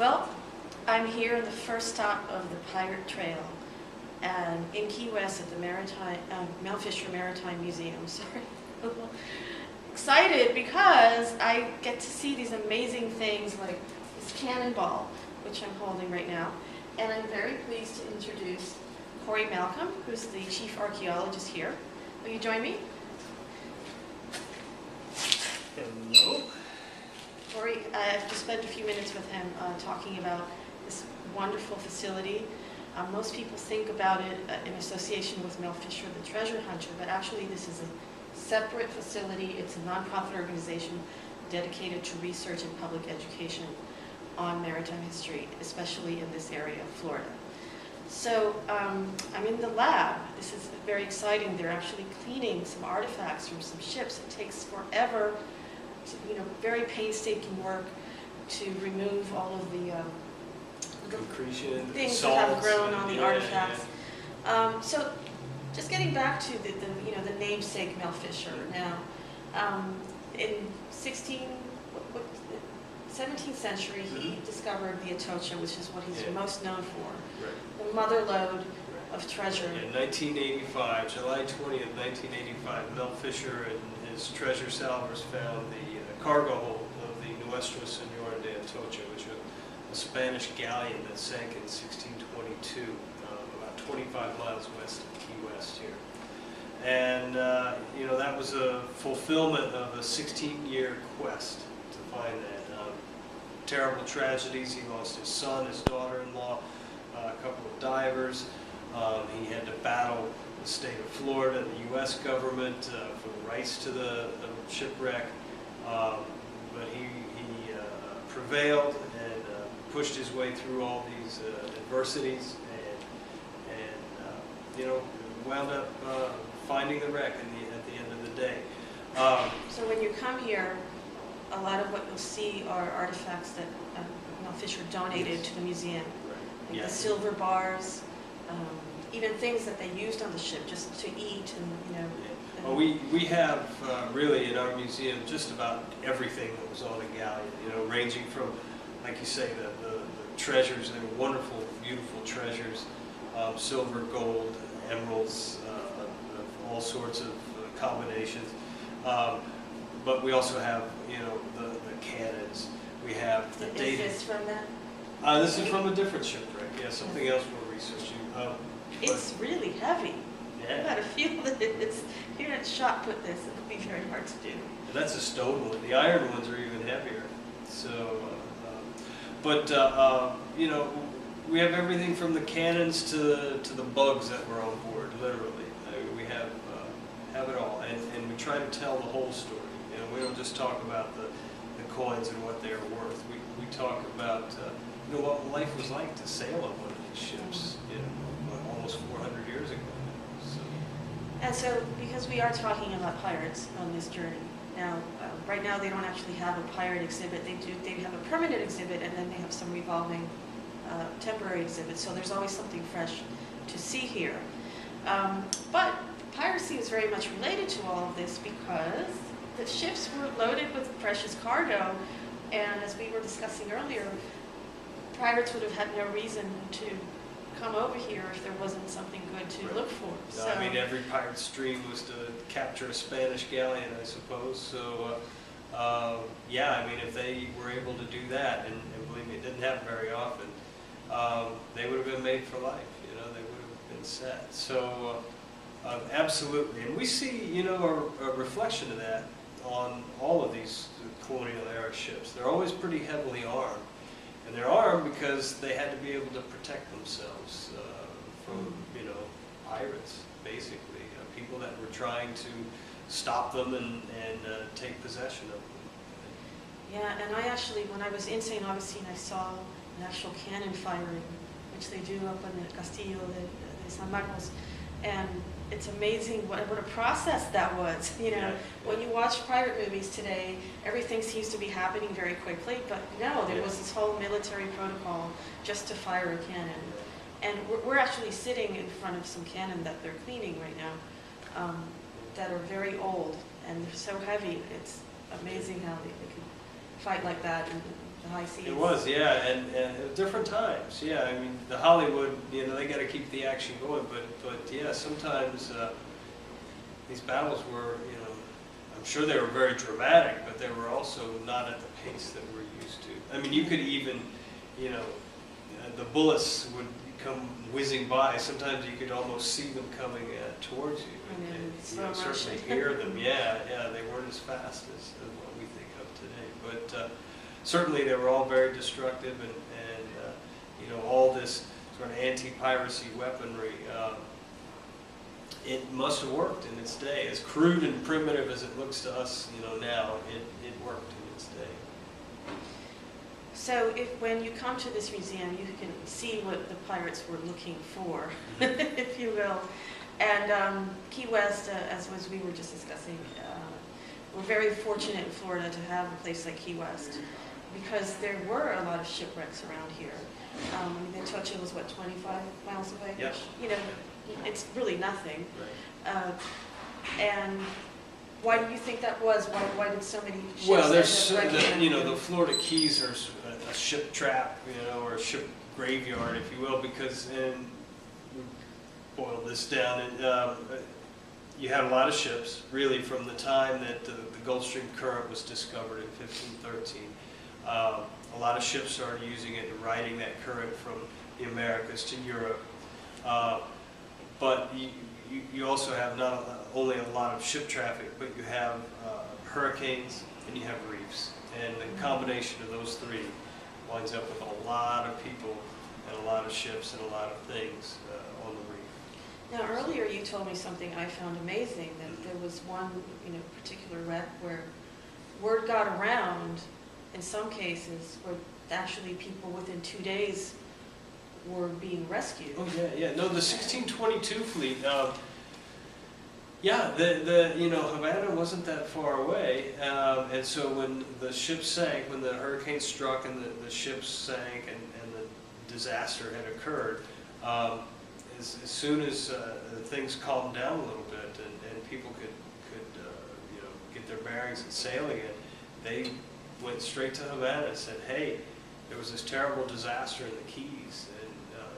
Well, I'm here on the first stop of the Pirate Trail, and in Key West at the Mel Fisher Maritime Museum. Sorry, a little excited because I get to see these amazing things like this cannonball, which I'm holding right now, and I'm very pleased to introduce Corey Malcom, who's the chief archaeologist here. Will you join me? Hello. Corey, I've just spent a few minutes with him talking about this wonderful facility. Most people think about it in association with Mel Fisher, the treasure hunter, but actually this is a separate facility. It's a nonprofit organization dedicated to research and public education on maritime history, especially in this area of Florida. So I'm in the lab. This is very exciting. They're actually cleaning some artifacts from some ships. It takes forever, very painstaking work to remove all of the Concretion, things salts, that have grown on the artifacts. Yeah. So just getting back to the namesake Mel Fisher. Now, in 17th century, he discovered the Atocha, which is what he's most known for. Right. The mother lode of treasure. In 1985, July 20th, 1985, Mel Fisher and his treasure salvers found the cargo hold of the Nuestra Senora de Atocha, which was a Spanish galleon that sank in 1622, about 25 miles west of Key West here. And, that was a fulfillment of a 16-year quest to find that. Terrible tragedies. He lost his son, his daughter-in-law, a couple of divers. He had to battle the state of Florida, the U.S. government for the rights to the shipwreck. But he prevailed and pushed his way through all these adversities and wound up finding the wreck at the end of the day. So when you come here, a lot of what you'll see are artifacts that Mel Fisher donated to the museum. Right. Like the silver bars, even things that they used on the ship just to eat and. Well, we have really in our museum just about everything that was on a galleon. Ranging from, like you say, the treasures. They were wonderful, beautiful treasures, silver, gold, emeralds, of all sorts of combinations. But we also have, the cannons. We have the data. Is this from that? This is from a different shipwreck. Yeah, something else we're researching. It's really heavy. Yeah. I got a feel that if you had shot put this, it would be very hard to do. And that's a stone one. The iron ones are even heavier. So, we have everything from the cannons to the bugs that were on board. Literally, we have it all, and we try to tell the whole story. We don't just talk about the coins and what they're worth. We talk about what life was like to sail on one of these ships. Almost 400 years ago. And so, because we are talking about pirates on this journey, now, right now they don't actually have a pirate exhibit. They have a permanent exhibit, and then they have some revolving temporary exhibits. So there's always something fresh to see here. But piracy is very much related to all of this because the ships were loaded with precious cargo, and as we were discussing earlier, pirates would have had no reason to come over here if there wasn't something good to look for. No, I mean, every pirate's dream was to capture a Spanish galleon, I suppose. So, if they were able to do that, and believe me, it didn't happen very often, they would have been made for life. They would have been set. So, absolutely. And we see, a reflection of that on all of these colonial era ships. They're always pretty heavily armed. And they're armed because they had to be able to protect themselves from, pirates, basically. People that were trying to stop them and take possession of them. Yeah, and I actually, when I was in St. Augustine, I saw an actual cannon firing, which they do up in the Castillo de San Marcos. And it's amazing what a process that was. When you watch pirate movies today, everything seems to be happening very quickly, but no, there was this whole military protocol just to fire a cannon. And we're actually sitting in front of some cannon that they're cleaning right now, that are very old and they're so heavy. It's amazing how they could fight like that in the high seas. It was, yeah, and at different times, yeah. I mean, the Hollywood, you know, they got to keep the action going, but yeah, sometimes these battles were, you know, I'm sure they were very dramatic, but they were also not at the pace that we're used to. I mean, you could even, you know, the bullets would come whizzing by. Sometimes you could almost see them coming towards you. And you know, certainly hear them. Yeah, they weren't as fast as what we think of today. But certainly they were all very destructive, and you know, all this sort of anti-piracy weaponry. It must have worked in its day. As crude and primitive as it looks to us, you know, now, it worked in its day. So when you come to this museum, you can see what the pirates were looking for, if you will. And Key West, as we were just discussing, we're very fortunate in Florida to have a place like Key West, because there were a lot of shipwrecks around here. I mean, Atocha was, what, 25 miles away? Yep. Which, you know, it's really nothing. Right. And why do you think that was? Why did so many ships? Well, there's end you know, the Florida Keys are a ship trap, you know, or a ship graveyard, if you will, because, and we boil this down, and you had a lot of ships, really, from the time that the Gulf Stream current was discovered in 1513. A lot of ships started using it and riding that current from the Americas to Europe. But you also have not only a lot of ship traffic, but you have hurricanes and you have reefs. And the combination of those three winds up with a lot of people and a lot of ships and a lot of things on the reef. Now, earlier you told me something I found amazing, that there was one, you know, particular wreck where word got around, in some cases, where actually people within 2 days were being rescued. Oh yeah. No, the 1622 fleet. Yeah, the you know, Havana wasn't that far away, and so when the ship sank, when the hurricane struck and the ships sank and the disaster had occurred, as soon as things calmed down a little bit and people could you know, get their bearings and sail again, they went straight to Havana and said, hey, there was this terrible disaster in the Keys, and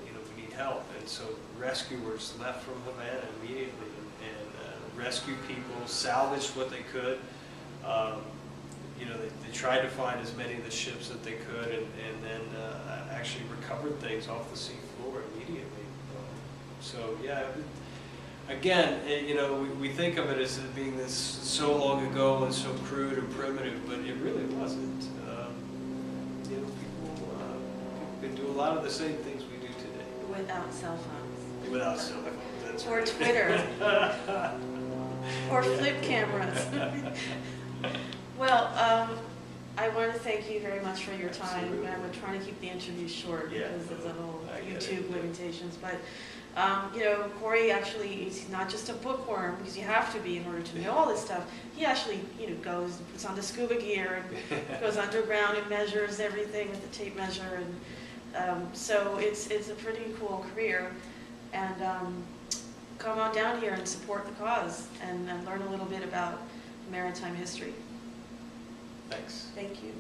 you know, we need help. And so rescuers left from Havana immediately and rescued people, salvaged what they could. You know, they tried to find as many of the ships that they could, and then actually recovered things off the sea floor immediately. So yeah, again, you know, we think of it as being this so long ago and so crude and primitive, but it really wasn't. You know, people can do a lot of the same things we do today. Without cell phones. Without cell phones, that's Or right. Twitter. Or flip cameras. Well, I want to thank you very much for your time. Absolutely. And we're trying to keep the interview short, Yeah, because of the whole I get YouTube it. limitations. But you know, Corey actually, he's not just a bookworm, because you have to be in order to know all this stuff. He actually, you know, goes and puts on the scuba gear and goes underground and measures everything with the tape measure, and so it's a pretty cool career. And come on down here and support the cause and learn a little bit about maritime history. Thanks. Thank you.